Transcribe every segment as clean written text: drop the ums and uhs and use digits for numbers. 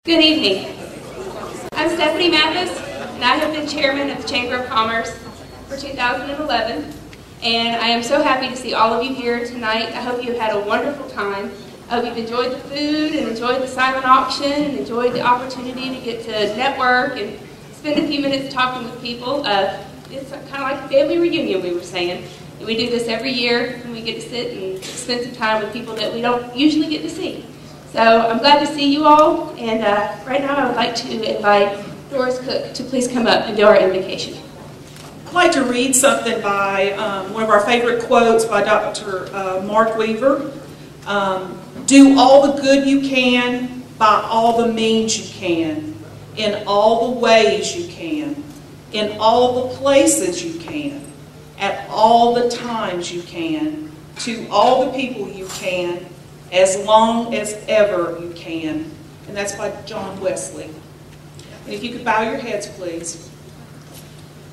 Good evening. I'm Stephanie Mathis, and I have been chairman of the Chamber of Commerce for 2011, and I am so happy to see all of you here tonight. I hope you have had a wonderful time. I hope you've enjoyed the food and enjoyed the silent auction and enjoyed the opportunity to get to network and spend a few minutes talking with people. It's kind of like a family reunion, we were saying. And we do this every year, and we get to sit and spend some time with people that we don't usually get to see. So I'm glad to see you all, and right now I would like to invite Doris Cook to please come up and do our invocation. I'd like to read something by one of our favorite quotes by Dr. Mark Weaver. Do all the good you can by all the means you can, in all the ways you can, in all the places you can, at all the times you can, to all the people you can, as long as ever you can. And that's by John Wesley. And if you could bow your heads, please.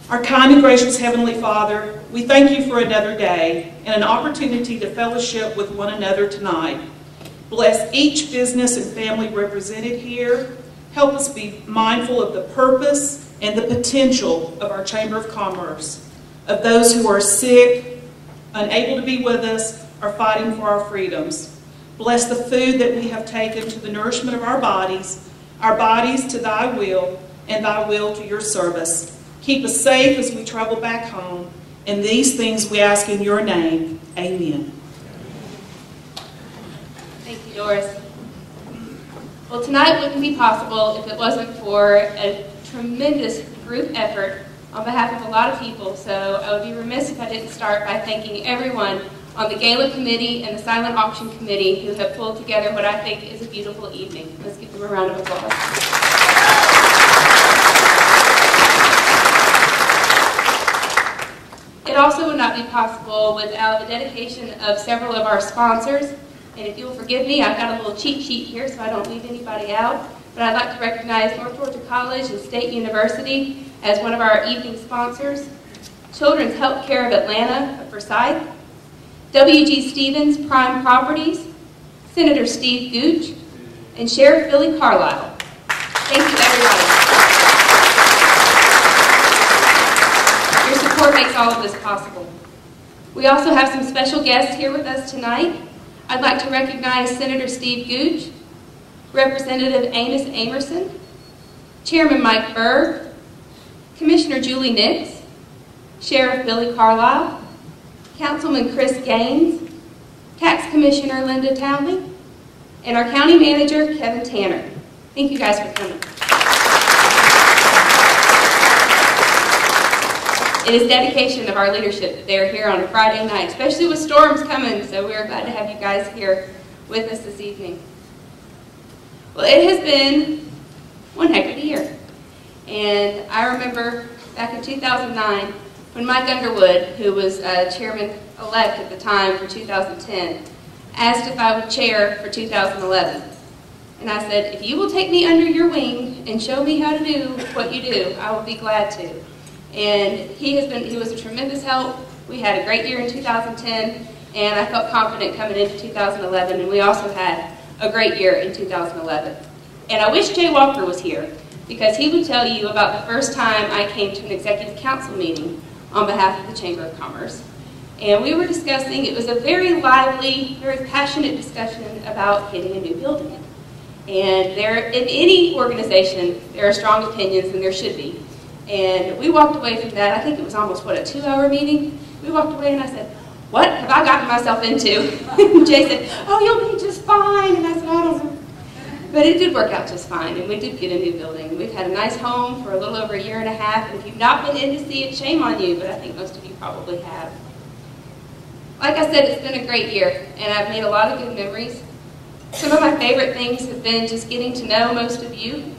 Our kind and gracious Heavenly Father, we thank you for another day and an opportunity to fellowship with one another tonight. Bless each business and family represented here. Help us be mindful of the purpose and the potential of our Chamber of Commerce, of those who are sick, unable to be with us, or fighting for our freedoms. Bless the food that we have taken to the nourishment of our bodies to thy will, and thy will to your service. Keep us safe as we travel back home. And these things we ask in your name. Amen. Thank you, Doris. Well, tonight wouldn't be possible if it wasn't for a tremendous group effort on behalf of a lot of people. So I would be remiss if I didn't start by thanking everyone on the Gala Committee and the Silent Auction Committee who have pulled together what I think is a beautiful evening. Let's give them a round of applause. It also would not be possible without the dedication of several of our sponsors. And if you'll forgive me, I've got a little cheat sheet here so I don't leave anybody out. But I'd like to recognize North Georgia College and State University as one of our evening sponsors. Children's Healthcare of Atlanta of Forsyth. W.G. Stevens Prime Properties, Senator Steve Gooch, and Sheriff Billy Carlisle. Thank you, everybody. Your support makes all of this possible. We also have some special guests here with us tonight. I'd like to recognize Senator Steve Gooch, Representative Amos Amerson, Chairman Mike Berg, Commissioner Julie Nix, Sheriff Billy Carlisle, Councilman Chris Gaines, Tax Commissioner Linda Townley, and our County Manager Kevin Tanner. Thank you guys for coming. It is dedication of our leadership that they are here on a Friday night, especially with storms coming, so we're glad to have you guys here with us this evening. Well, it has been one heck of a year. And I remember back in 2009, when Mike Underwood, who was chairman-elect at the time for 2010, asked if I would chair for 2011. And I said, if you will take me under your wing and show me how to do what you do, I will be glad to. And he was a tremendous help. We had a great year in 2010, and I felt confident coming into 2011, and we also had a great year in 2011. And I wish Jay Walker was here, because he would tell you about the first time I came to an executive council meeting on behalf of the Chamber of Commerce. And we were discussing, it was a very lively, very passionate discussion about getting a new building. And in any organization, there are strong opinions, and there should be. And we walked away from that, I think it was almost, a 2-hour meeting? We walked away and I said, what have I gotten myself into? And Jay said, oh, you'll be just fine. And I said, I don't know. But it did work out just fine, and we did get a new building. We've had a nice home for a little over a year and a half, and if you've not been in to see it, shame on you, but I think most of you probably have. Like I said, it's been a great year, and I've made a lot of good memories. Some of my favorite things have been just getting to know most of you.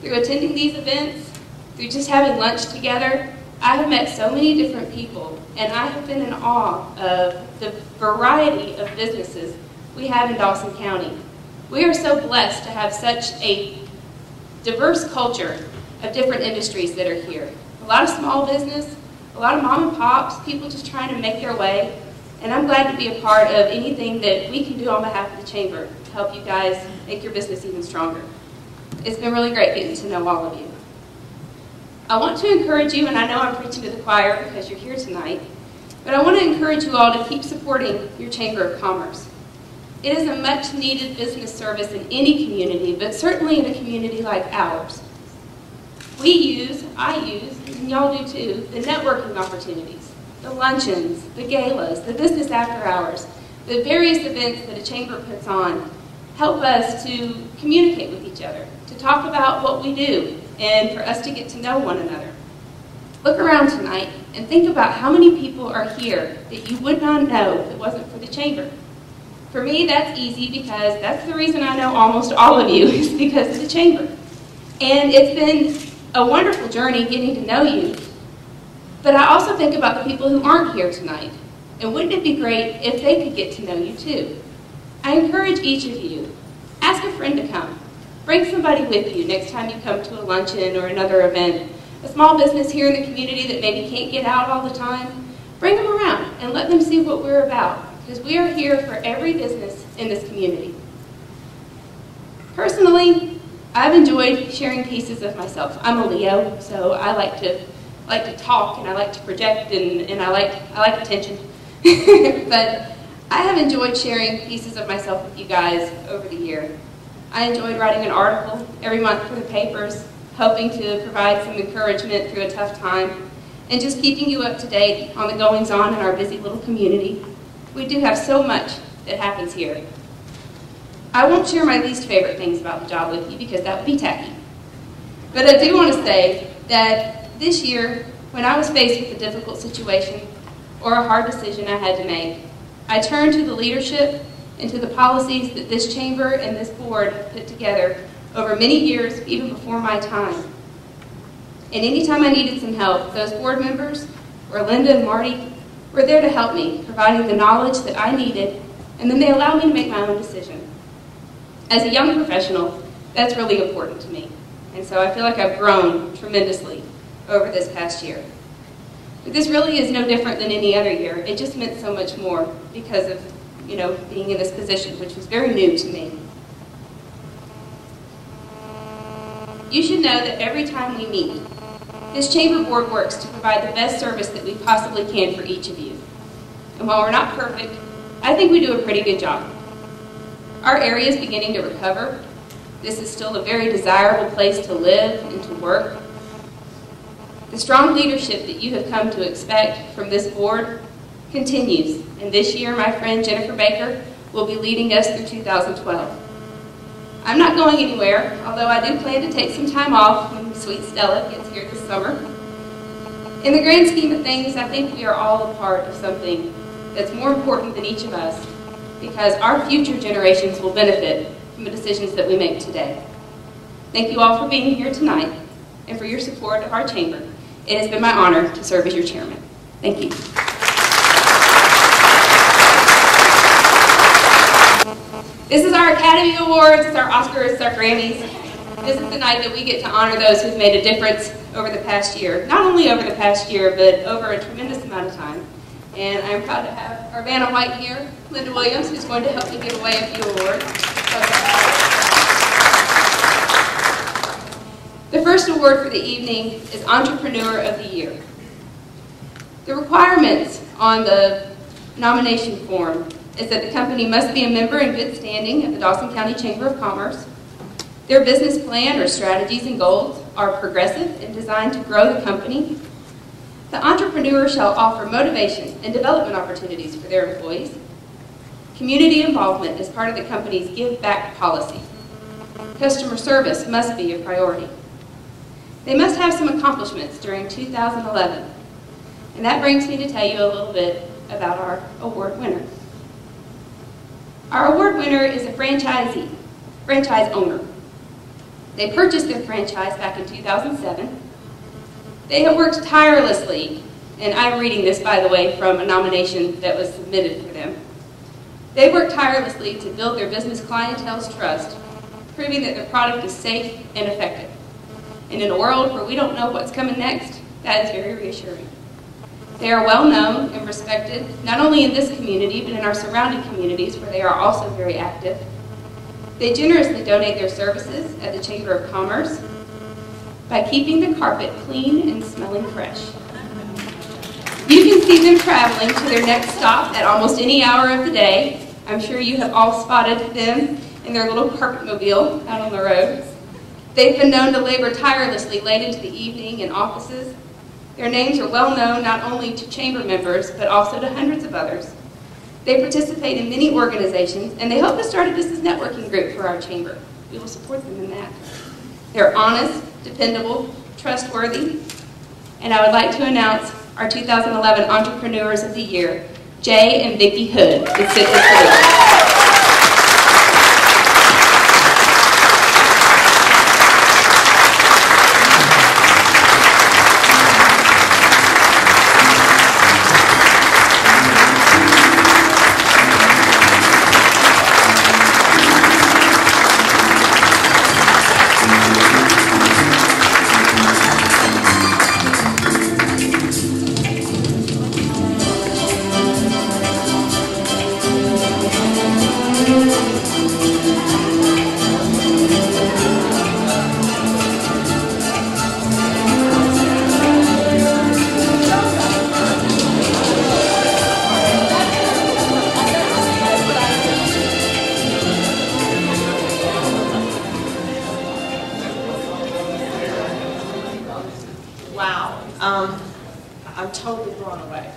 Through attending these events, through just having lunch together, I have met so many different people, and I have been in awe of the variety of businesses we have in Dawson County. We are so blessed to have such a diverse culture of different industries that are here. A lot of small business, a lot of mom and pops, people just trying to make their way. And I'm glad to be a part of anything that we can do on behalf of the Chamber to help you guys make your business even stronger. It's been really great getting to know all of you. I want to encourage you, and I know I'm preaching to the choir because you're here tonight, but I want to encourage you all to keep supporting your Chamber of Commerce. It is a much needed business service in any community, but certainly in a community like ours. I use, and y'all do too, the networking opportunities, the luncheons, the galas, the business after hours, the various events that a chamber puts on help us to communicate with each other, to talk about what we do, and for us to get to know one another. Look around tonight and think about how many people are here that you would not know if it wasn't for the chamber. For me, that's easy because that's the reason I know almost all of you is because of the chamber. And it's been a wonderful journey getting to know you. But I also think about the people who aren't here tonight. And wouldn't it be great if they could get to know you too? I encourage each of you, ask a friend to come. Bring somebody with you next time you come to a luncheon or another event. A small business here in the community that maybe can't get out all the time. Bring them around and let them see what we're about. Because we are here for every business in this community. Personally, I've enjoyed sharing pieces of myself. I'm a Leo, so I like to talk and I like to project and I like attention. But I have enjoyed sharing pieces of myself with you guys over the year. I enjoyed writing an article every month for the papers, hoping to provide some encouragement through a tough time, and just keeping you up to date on the goings-on in our busy little community. We do have so much that happens here. I won't share my least favorite things about the job with you because that would be tacky. But I do want to say that this year, when I was faced with a difficult situation or a hard decision I had to make, I turned to the leadership and to the policies that this chamber and this board put together over many years, even before my time. And anytime I needed some help, those board members, or Linda and Marty, were there to help me, providing the knowledge that I needed, and then they allowed me to make my own decision. As a young professional, that's really important to me. And so I feel like I've grown tremendously over this past year. But this really is no different than any other year. It just meant so much more because of, being in this position, which was very new to me. You should know that every time we meet, this chamber board works to provide the best service that we possibly can for each of you. And while we're not perfect, I think we do a pretty good job. Our area is beginning to recover. This is still a very desirable place to live and to work. The strong leadership that you have come to expect from this board continues, and this year my friend Jennifer Baker will be leading us through 2012. I'm not going anywhere, although I do plan to take some time off when sweet Stella gets here this summer. In the grand scheme of things, I think we are all a part of something that's more important than each of us, because our future generations will benefit from the decisions that we make today. Thank you all for being here tonight and for your support of our chamber. It has been my honor to serve as your chairman. Thank you. This is our Academy Awards, it's our Oscars, it's our Grammys. This is the night that we get to honor those who've made a difference over the past year. Not only over the past year, but over a tremendous amount of time. And I'm proud to have our Vanna White here, Linda Williams, who's going to help me give away a few awards. The first award for the evening is Entrepreneur of the Year. The requirements on the nomination form is that the company must be a member in good standing of the Dawson County Chamber of Commerce. Their business plan or strategies and goals are progressive and designed to grow the company. The entrepreneur shall offer motivation and development opportunities for their employees. Community involvement is part of the company's give back policy. Customer service must be a priority. They must have some accomplishments during 2011. And that brings me to tell you a little bit about our award winner. Our award winner is a franchise owner. They purchased their franchise back in 2007. They have worked tirelessly, and I'm reading this, by the way, from a nomination that was submitted for them. They worked tirelessly to build their business clientele's trust, proving that their product is safe and effective. And in a world where we don't know what's coming next, that is very reassuring. They are well known and respected, not only in this community, but in our surrounding communities where they are also very active. They generously donate their services at the Chamber of Commerce by keeping the carpet clean and smelling fresh. You can see them traveling to their next stop at almost any hour of the day. I'm sure you have all spotted them in their little carpet mobile out on the road. They've been known to labor tirelessly late into the evening in offices. Their names are well known not only to chamber members, but also to hundreds of others. They participate in many organizations, and they help us start a business networking group for our chamber. We will support them in that. They're honest, dependable, trustworthy, and I would like to announce our 2011 Entrepreneurs of the Year, Jay and Vicki Hood, with Citrus Solutions. I'm totally blown away.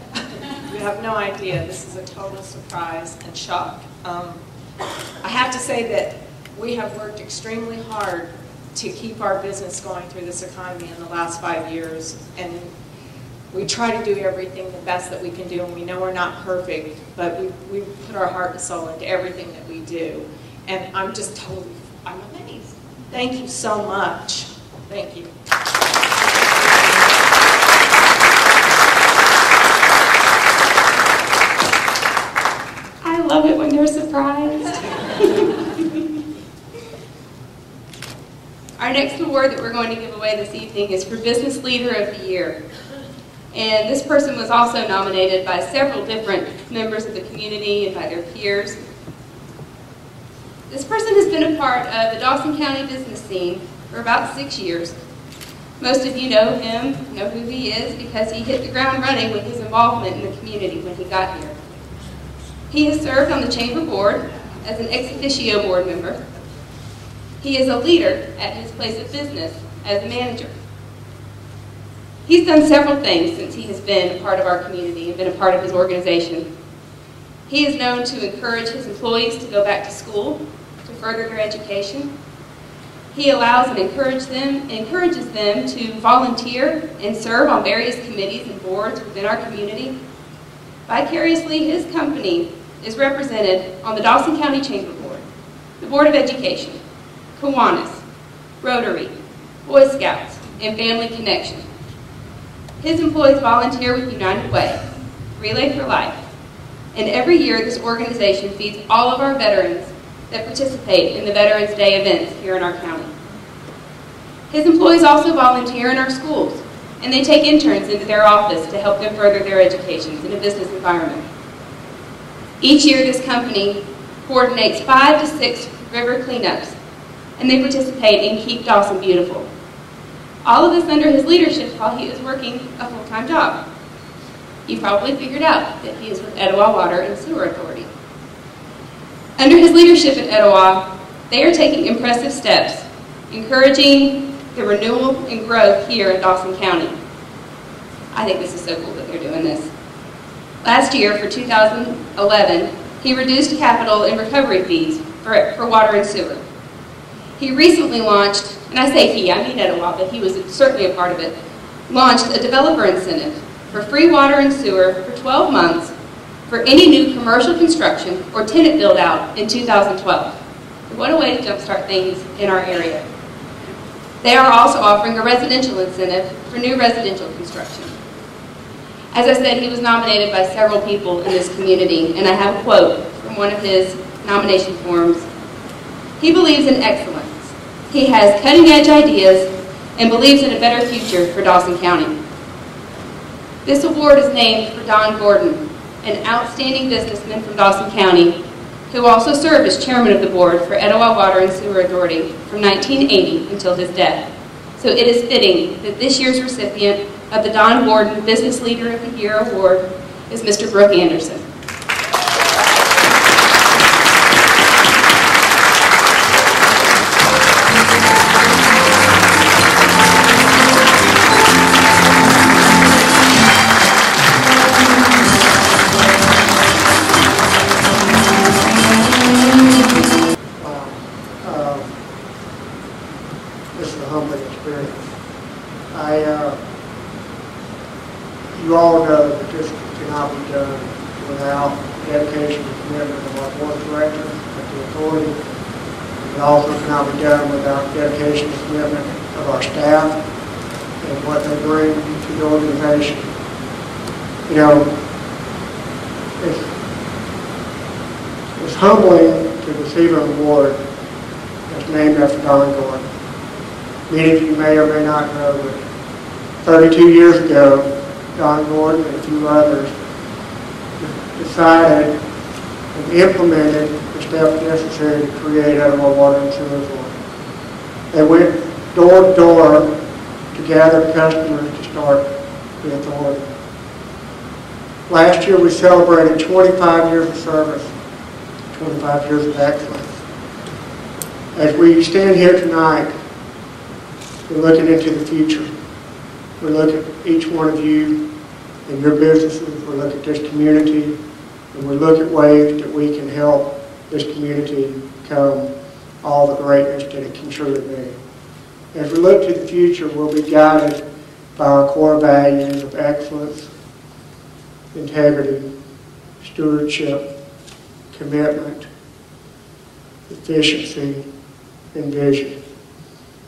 You have no idea. This is a total surprise and shock. I have to say that we have worked extremely hard to keep our business going through this economy in the last 5 years, and we try to do everything the best that we can do, and we know we're not perfect, but we put our heart and soul into everything that we do, and I'm amazed. Thank you so much. Thank you. I love it when they're surprised. Our next award that we're going to give away this evening is for Business Leader of the Year. And this person was also nominated by several different members of the community and by their peers. This person has been a part of the Dawson County business scene for about 6 years. Most of you know him, know who he is, because he hit the ground running with his involvement in the community when he got here. He has served on the Chamber Board as an ex officio board member. He is a leader at his place of business as a manager. He's done several things since he has been a part of our community and been a part of his organization. He is known to encourage his employees to go back to school to further their education. He allows and encourages them to volunteer and serve on various committees and boards within our community. Vicariously, his company is represented on the Dawson County Chamber Board, the Board of Education, Kiwanis, Rotary, Boy Scouts, and Family Connection. His employees volunteer with United Way, Relay for Life, and every year this organization feeds all of our veterans that participate in the Veterans Day events here in our county. His employees also volunteer in our schools, and they take interns into their office to help them further their educations in a business environment. Each year this company coordinates 5 to 6 river cleanups, and they participate in Keep Dawson Beautiful. All of this under his leadership while he is working a full-time job. You probably figured out that he is with Etowah Water and Sewer Authority. Under his leadership at Etowah, they are taking impressive steps, encouraging the renewal and growth here in Dawson County. I think this is so cool that they're doing this. Last year, for 2011, he reduced capital and recovery fees for water and sewer. He recently launched, and I say he, I mean Etowah, but he was certainly a part of it, launched a developer incentive for free water and sewer for 12 months for any new commercial construction or tenant build-out in 2012. What a way to jumpstart things in our area. They are also offering a residential incentive for new residential construction. As I said, he was nominated by several people in this community, and I have a quote from one of his nomination forms. He believes in excellence. He has cutting-edge ideas and believes in a better future for Dawson County. This award is named for Don Gordon, an outstanding businessman from Dawson County who also served as chairman of the board for Etowah Water and Sewer Authority from 1980 until his death. So it is fitting that this year's recipient of the Don Gordon Business Leader of the Year Award is Mr. Brooke Anderson. This is a humbling experience. You all know that this cannot be done without the dedication and commitment of our board of directors and the authority. It also cannot be done without the dedication and commitment of our staff and what they bring to the organization. You know, it's humbling to receive an award that's named after Don Gordon. Many of you may or may not know that 32 years ago, Don Gordon and a few others decided and implemented the steps necessary to create Etowah Water and Sewer Authority. They went door to door to gather customers to start the authority. Last year we celebrated 25 years of service, 25 years of excellence. As we stand here tonight, we're looking into the future. We look at each one of you and your businesses. We look at this community, and we look at ways that we can help this community become all the greatness that it can truly be. As we look to the future, we'll be guided by our core values of excellence, integrity, stewardship, commitment, efficiency, and vision.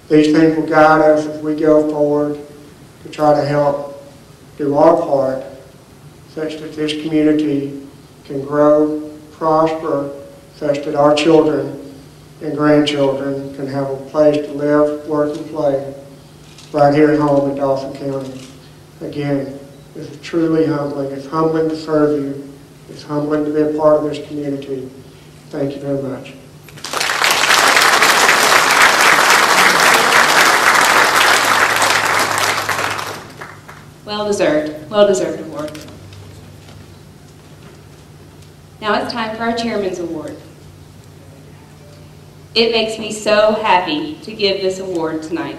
These things will guide us as we go forward to try to help do our part such that this community can grow, prosper, such that our children and grandchildren can have a place to live, work, and play right here at home in Dawson County. Again, this is truly humbling. It's humbling to serve you. It's humbling to be a part of this community. Thank you very much. Well-deserved award. Now it's time for our Chairman's Award. It makes me so happy to give this award tonight.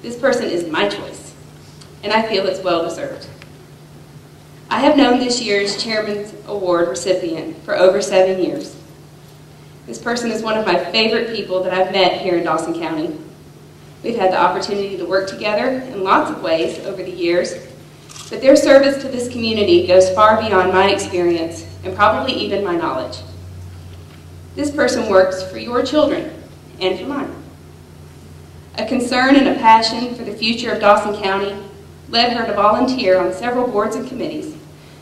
This person is my choice, and I feel it's well-deserved. I have known this year's Chairman's Award recipient for over 7 years. This person is one of my favorite people that I've met here in Dawson County. We've had the opportunity to work together in lots of ways over the years, but their service to this community goes far beyond my experience and probably even my knowledge. This person works for your children and for mine. A concern and a passion for the future of Dawson County led her to volunteer on several boards and committees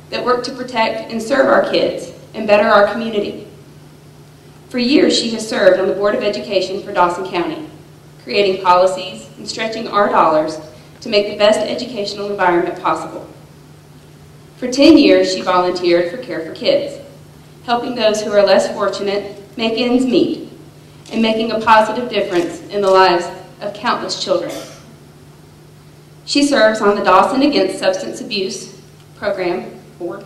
that work to protect and serve our kids and better our community. For years, she has served on the Board of Education for Dawson County, creating policies and stretching our dollars to make the best educational environment possible. For 10 years, she volunteered for Care for Kids, helping those who are less fortunate make ends meet and making a positive difference in the lives of countless children. She serves on the Dawson Against Substance Abuse Program Board,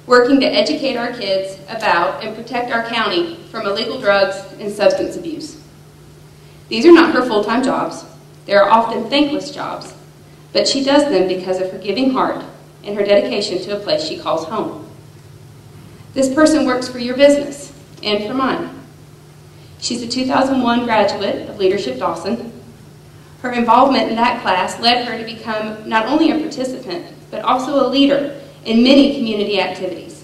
working to educate our kids about and protect our county from illegal drugs and substance abuse. These are not her full-time jobs. They are often thankless jobs, but she does them because of her giving heart and her dedication to a place she calls home. This person works for your business and for mine. She's a 2001 graduate of Leadership Dawson. Her involvement in that class led her to become not only a participant, but also a leader in many community activities.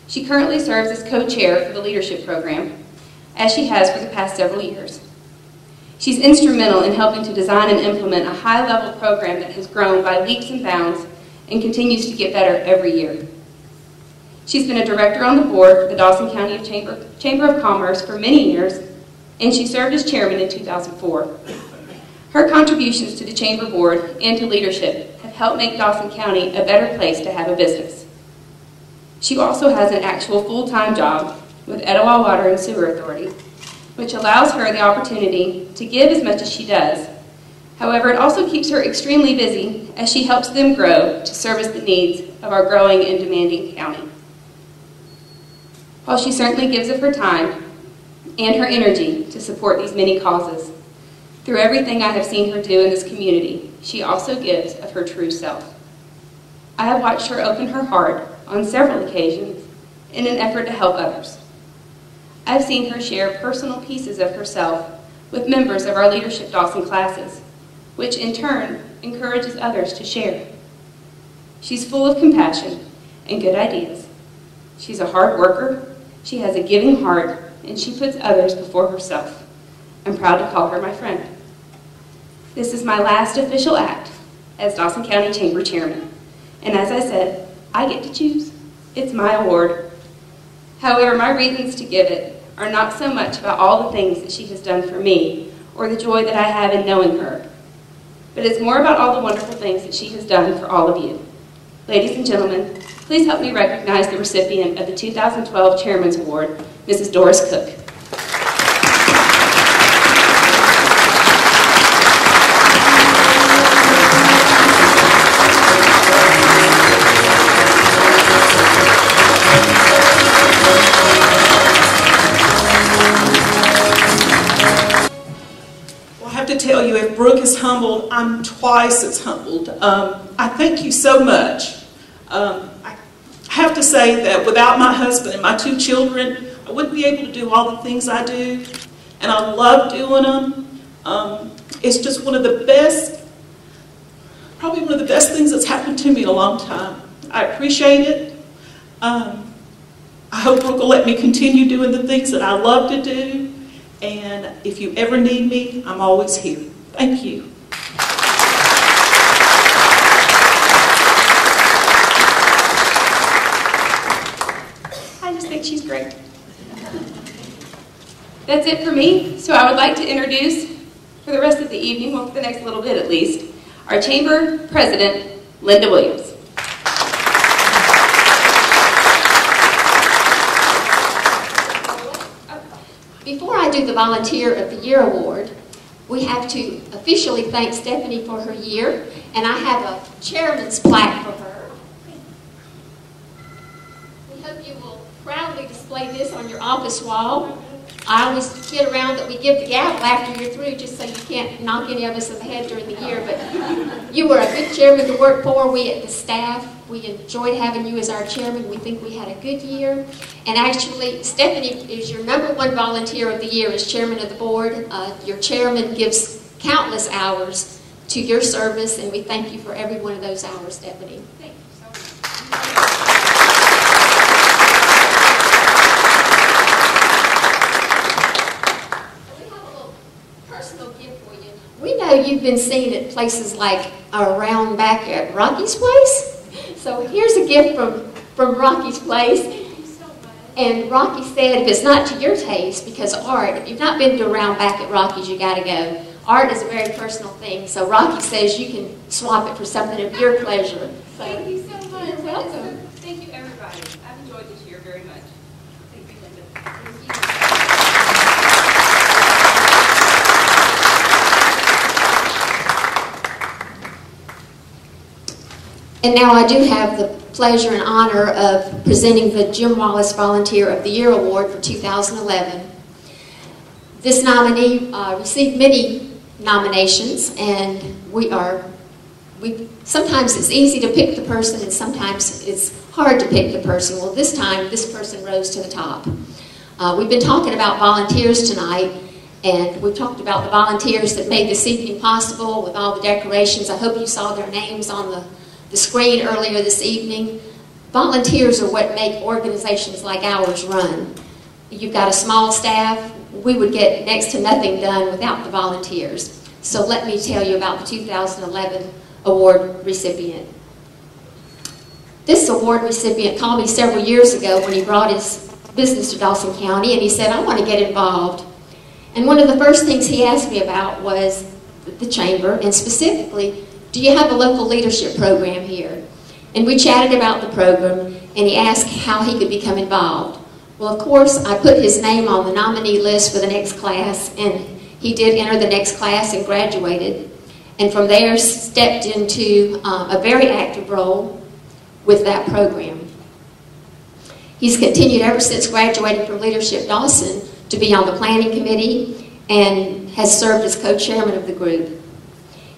She currently serves as co-chair for the leadership program, as she has for the past several years. She's instrumental in helping to design and implement a high-level program that has grown by leaps and bounds and continues to get better every year. She's been a director on the board for the Dawson County Chamber of Commerce for many years, and she served as chairman in 2004. Her contributions to the chamber board and to leadership have helped make Dawson County a better place to have a business. She also has an actual full-time job with Etowah Water and Sewer Authority, which allows her the opportunity to give as much as she does. However, it also keeps her extremely busy as she helps them grow to service the needs of our growing and demanding county. While she certainly gives of her time and her energy to support these many causes, through everything I have seen her do in this community, she also gives of her true self. I have watched her open her heart on several occasions in an effort to help others. I've seen her share personal pieces of herself with members of our Leadership Dawson classes, which in turn encourages others to share. She's full of compassion and good ideas. She's a hard worker, she has a giving heart, and she puts others before herself. I'm proud to call her my friend. This is my last official act as Dawson County Chamber Chairman, and as I said, I get to choose. It's my award. However, my reasons to give it are not so much about all the things that she has done for me or the joy that I have in knowing her, but it's more about all the wonderful things that she has done for all of you. Ladies and gentlemen, please help me recognize the recipient of the 2012 Chairman's Award, Mrs. Doris Cook. Tell you, if Brooke is humbled, I'm twice as humbled. I thank you so much. I have to say that without my husband and my 2 children, I wouldn't be able to do all the things I do, and I love doing them. It's just one of the best, probably one of the best things that's happened to me in a long time. I appreciate it. I hope Brooke will let me continue doing the things that I love to do. And if you ever need me, I'm always here. Thank you. I just think she's great. That's it for me. So I would like to introduce, for the rest of the evening, well, for the next little bit at least, our Chamber President, Linda Williams. Before I do the Volunteer of the Year Award, we have to officially thank Stephanie for her year, and I have a chairman's plaque for her. We hope you will proudly display this on your office wall. I always kid around that we give the gavel after you're through just so you can't knock any of us in the head during the year, but you were a good chairman to work for. We at the staff, we enjoyed having you as our chairman. We think we had a good year. And actually, Stephanie is your #1 volunteer of the year as chairman of the board. Your chairman gives countless hours to your service, and we thank you for every one of those hours, Stephanie. Thank you so much. We have a little personal gift for you. We know you've been seen at places like around back at Rocky's place. So here's a gift from Rocky's place. And Rocky said, if it's not to your taste, because art, if you've not been to around back at Rocky's, you got to go. Art is a very personal thing. So Rocky says you can swap it for something of your pleasure. So, thank you so much. You're welcome. Thank you, everybody. I've enjoyed this year very much. Thank you, Linda. Thank you. And now I do have the pleasure and honor of presenting the Jim Wallace Volunteer of the Year Award for 2011. This nominee received many nominations, and sometimes it's easy to pick the person and sometimes it's hard to pick the person. Well, this time, this person rose to the top. We've been talking about volunteers tonight, and we've talked about the volunteers that made this evening possible with all the decorations. I hope you saw their names on the screen earlier this evening. Volunteers are what make organizations like ours run. You've got a small staff. We would get next to nothing done without the volunteers. So let me tell you about the 2011 award recipient. This award recipient called me several years ago when he brought his business to Dawson County, and he said, I want to get involved. And one of the first things he asked me about was the chamber, and specifically, do you have a local leadership program here? And we chatted about the program, and he asked how he could become involved. Well, of course, I put his name on the nominee list for the next class, and he did enter the next class and graduated. And from there, stepped into a very active role with that program. He's continued ever since graduating from Leadership Dawson to be on the planning committee and has served as co-chairman of the group.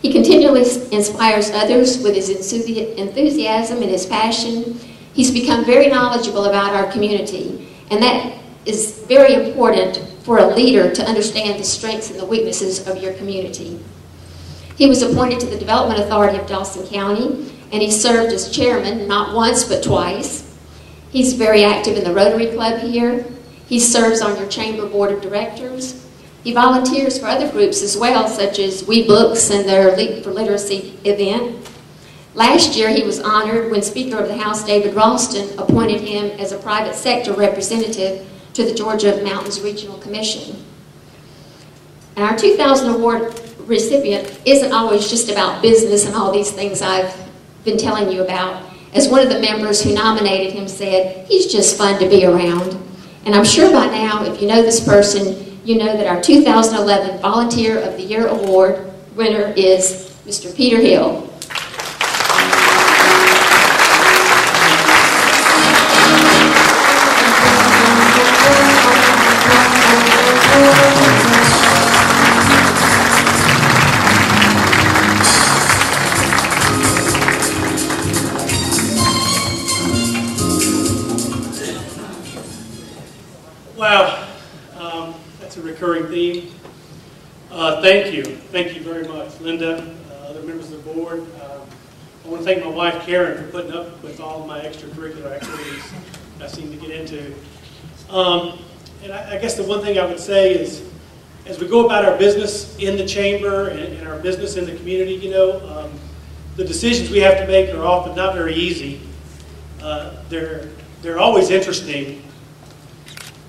He continually inspires others with his enthusiasm and his passion. He's become very knowledgeable about our community, and that is very important for a leader to understand the strengths and the weaknesses of your community. He was appointed to the Development Authority of Dawson County, and he served as chairman not once but twice. He's very active in the Rotary Club here. He serves on your chamber board of directors. He volunteers for other groups as well, such as We Books and their Leap for Literacy event. Last year, he was honored when Speaker of the House David Ralston appointed him as a private sector representative to the Georgia Mountains Regional Commission. And our 2000 award recipient isn't always just about business and all these things I've been telling you about. As one of the members who nominated him said, he's just fun to be around. And I'm sure by now, if you know this person, you know that our 2011 Volunteer of the Year Award winner is Mr. Peter Hill. Wow, that's a recurring theme. Thank you. Thank you very much, Linda, other members of the board. I want to thank my wife, Karen, for putting up with all of my extracurricular activities I seem to get into. And I guess the one thing I would say is, as we go about our business in the chamber and our business in the community, you know, the decisions we have to make are often not very easy. They're always interesting.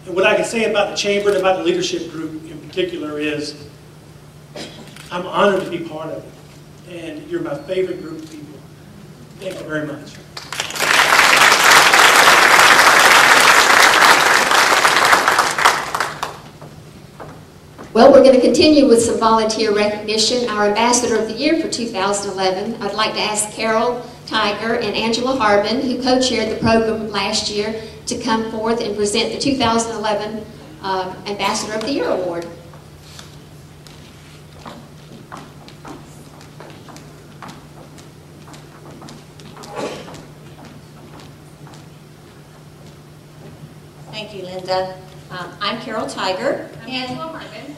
And what I can say about the chamber and about the leadership group in particular is, I'm honored to be part of it. And you're my favorite group of people. Thank you very much. Well, we're going to continue with some volunteer recognition. Our Ambassador of the Year for 2011, I'd like to ask Carol Tiger and Angela Harbin, who co-chaired the program last year, to come forth and present the 2011 Ambassador of the Year Award. Thank you, Linda. I'm Carol Tiger. I'm Angela Harbin.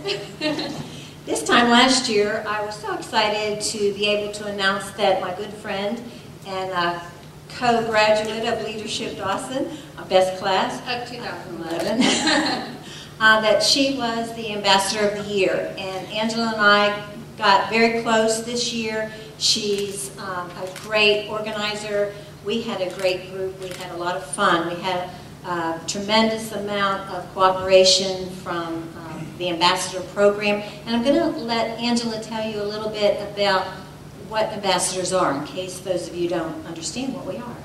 This time last year, I was so excited to be able to announce that my good friend and co-graduate of Leadership Dawson, best class Of 2011. that she was the Ambassador of the Year. And Angela and I got very close this year. She's a great organizer. We had a great group. We had a lot of fun. We had a tremendous amount of cooperation from the Ambassador program. And I'm going to let Angela tell you a little bit about what ambassadors are, in case those of you don't understand what we are.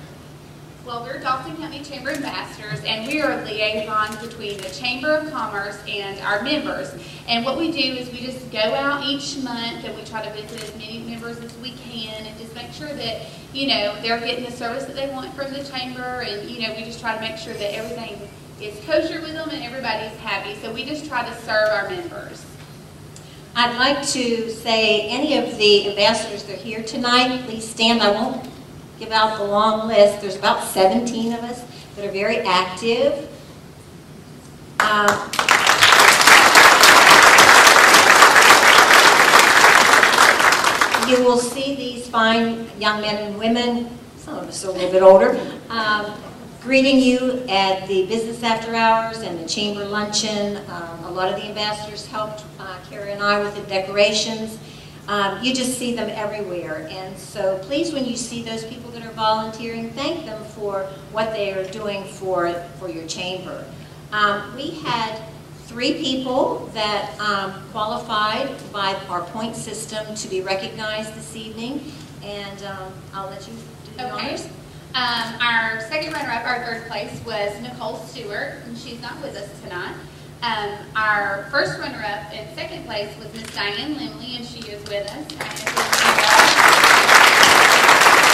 Well, we're Dawson County Chamber Ambassadors, and we are liaisons between the Chamber of Commerce and our members. And what we do is we just go out each month and we try to visit as many members as we can and just make sure that, you know, they're getting the service that they want from the chamber, and, you know, we just try to make sure that everything is kosher with them and everybody's happy. So we just try to serve our members. I'd like to say any of the ambassadors that are here tonight, please stand. I won't give out the long list. There's about 17 of us that are very active. You will see these fine young men and women, some of us are a little bit older, greeting you at the business after hours and the chamber luncheon. A lot of the ambassadors helped Carrie and I with the decorations. You just see them everywhere. And so please, when you see those people that are volunteering, thank them for what they are doing for your chamber. We had 3 people that qualified by our point system to be recognized this evening. And I'll let you do the honors. Our second runner-up, our third place, was Nicole Stewart, and she's not with us tonight. Our first runner-up in second place was Miss Diane Limley, and she is with us.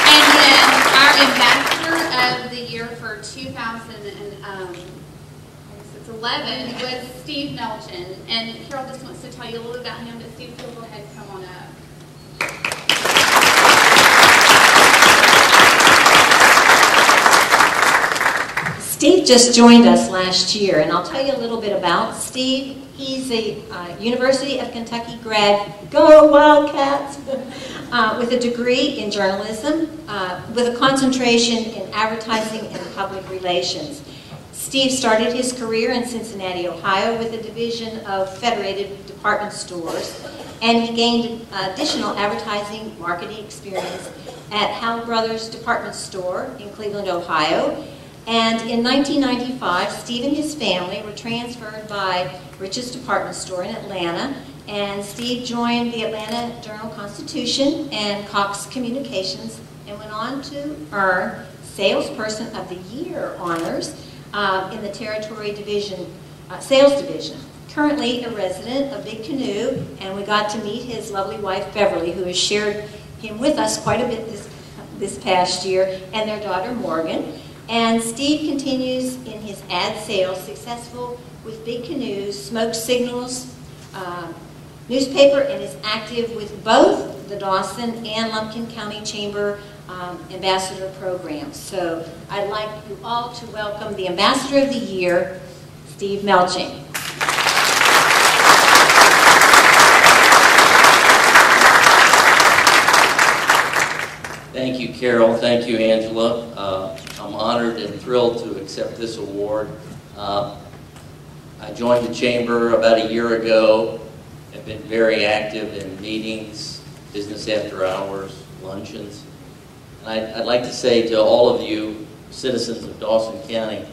And then our ambassador of the year for 2011 was Steve Melchin. And Carol just wants to tell you a little about him, but Steve, go ahead and come on up. Steve just joined us last year, and I'll tell you a little bit about Steve. He's a University of Kentucky grad, go Wildcats, with a degree in journalism, with a concentration in advertising and public relations. Steve started his career in Cincinnati, Ohio, with a division of Federated Department Stores, and he gained additional advertising marketing experience at Howell Brothers Department Store in Cleveland, Ohio. And in 1995, Steve and his family were transferred by Rich's Department Store in Atlanta, and Steve joined the Atlanta Journal-Constitution and Cox Communications and went on to earn Salesperson of the Year honors in the Territory Division, Sales Division. Currently a resident of Big Canoe, and we got to meet his lovely wife Beverly, who has shared him with us quite a bit this past year, and their daughter Morgan. And Steve continues in his ad sales, successful with Big Canoe's Smoke Signals newspaper, and is active with both the Dawson and Lumpkin County Chamber ambassador programs. So I'd like you all to welcome the Ambassador of the Year, Steve Melching. Thank you, Carol. Thank you, Angela. I'm honored and thrilled to accept this award. I joined the Chamber about a year ago. I've been very active in meetings, business after hours, luncheons. And I'd like to say to all of you, citizens of Dawson County,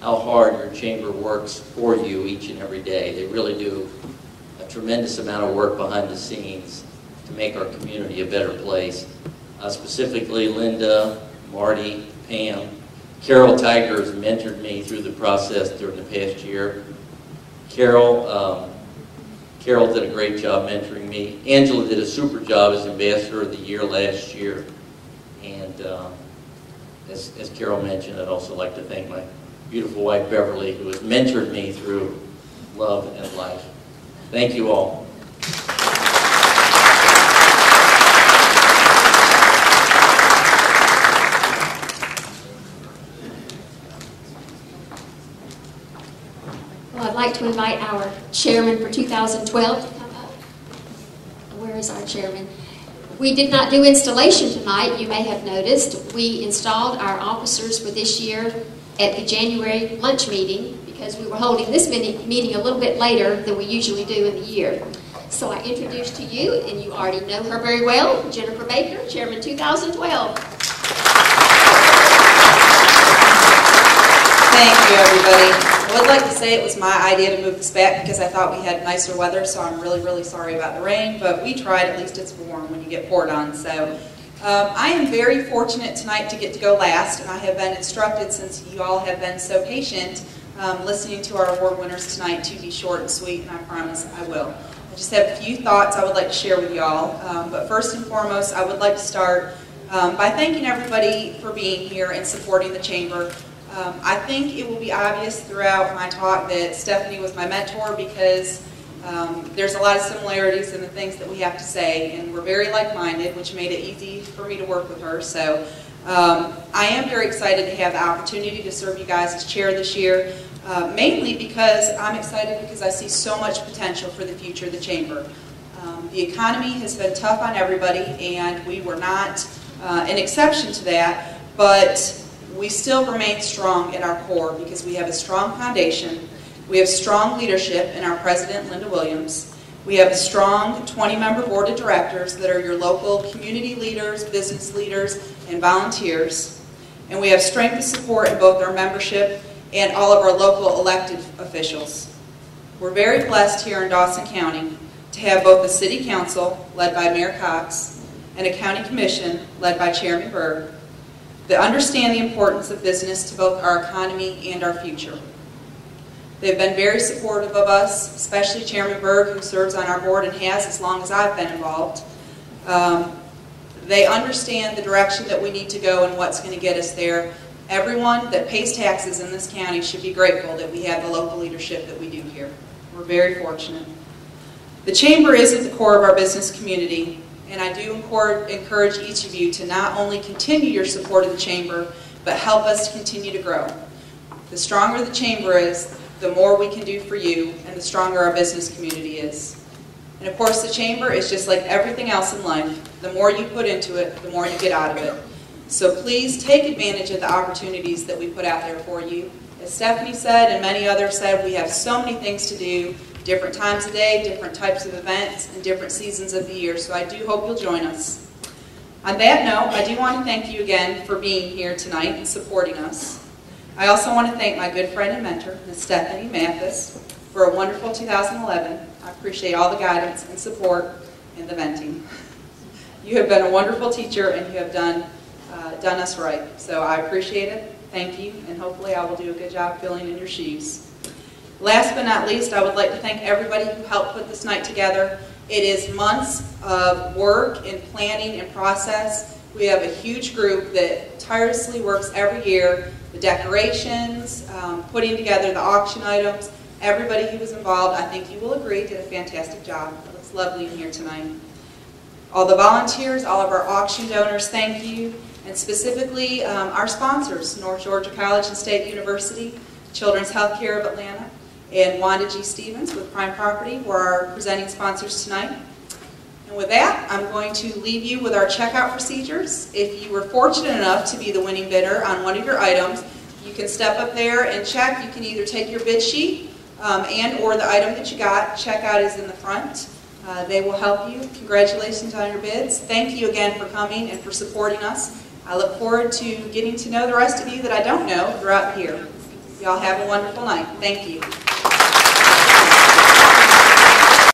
how hard your Chamber works for you each and every day. They really do a tremendous amount of work behind the scenes to make our community a better place. Specifically, Linda, Marty, Pam. Carol Tiger has mentored me through the process during the past year. Carol did a great job mentoring me. Angela did a super job as Ambassador of the Year last year. And as Carol mentioned, I'd also like to thank my beautiful wife, Beverly, who has mentored me through love and life. Thank you all. I'd like to invite our chairman for 2012 to come up. Where is our chairman? We did not do installation tonight, you may have noticed. We installed our officers for this year at the January lunch meeting because we were holding this meeting a little bit later than we usually do in the year. So I introduce to you, and you already know her very well, Jennifer Baker, Chairman 2012. Thank you, everybody. I would like to say it was my idea to move this back because I thought we had nicer weather, so I'm really, really sorry about the rain, but we tried. At least it's warm when you get poured on. So I am very fortunate tonight to get to go last, and I have been instructed, since you all have been so patient, listening to our award winners tonight, to be short and sweet, and I promise I will. I just have a few thoughts I would like to share with you all, but first and foremost, I would like to start by thanking everybody for being here and supporting the Chamber. I think it will be obvious throughout my talk that Stephanie was my mentor because there's a lot of similarities in the things that we have to say, and we're very like-minded, which made it easy for me to work with her. So I am very excited to have the opportunity to serve you guys as chair this year, mainly because I'm excited because I see so much potential for the future of the Chamber. The economy has been tough on everybody, and we were not an exception to that, but we still remain strong in our core because we have a strong foundation. We have strong leadership in our president, Linda Williams. We have a strong 20-member board of directors that are your local community leaders, business leaders, and volunteers. And we have strength and support in both our membership and all of our local elected officials. We're very blessed here in Dawson County to have both a city council led by Mayor Cox and a county commission led by Chairman Berg. that understand the importance of business to both our economy and our future. They've been very supportive of us, especially Chairman Berg, who serves on our board and has as long as I've been involved. They understand the direction that we need to go and what's going to get us there. Everyone that pays taxes in this county should be grateful that we have the local leadership that we do here. We're very fortunate. The Chamber is at the core of our business community, and I do encourage each of you to not only continue your support of the Chamber, but help us continue to grow. The stronger the Chamber is, the more we can do for you, and the stronger our business community is. And of course, the Chamber is just like everything else in life. The more you put into it, the more you get out of it. So please take advantage of the opportunities that we put out there for you. As Stephanie said, and many others said, we have so many things to do, different times of day, different types of events, and different seasons of the year. So I do hope you'll join us. On that note, I do want to thank you again for being here tonight and supporting us. I also want to thank my good friend and mentor, Ms. Stephanie Mathis, for a wonderful 2011. I appreciate all the guidance and support and the venting. You have been a wonderful teacher, and you have done us right. So I appreciate it. Thank you, and hopefully I will do a good job filling in your shoes. Last but not least, I would like to thank everybody who helped put this night together. It is months of work and planning and process. We have a huge group that tirelessly works every year, the decorations, putting together the auction items. Everybody who was involved, I think you will agree, did a fantastic job. It looks lovely in here tonight. All the volunteers, all of our auction donors, thank you. And specifically, our sponsors, North Georgia College and State University, Children's Healthcare of Atlanta, and Wanda G. Stevens with Prime Property were our presenting sponsors tonight. And with that, I'm going to leave you with our checkout procedures. If you were fortunate enough to be the winning bidder on one of your items, you can step up there and check. You can either take your bid sheet and or the item that you got. Checkout is in the front. They will help you. Congratulations on your bids. Thank you again for coming and for supporting us. I look forward to getting to know the rest of you that I don't know throughout the year. Y'all have a wonderful night. Thank you.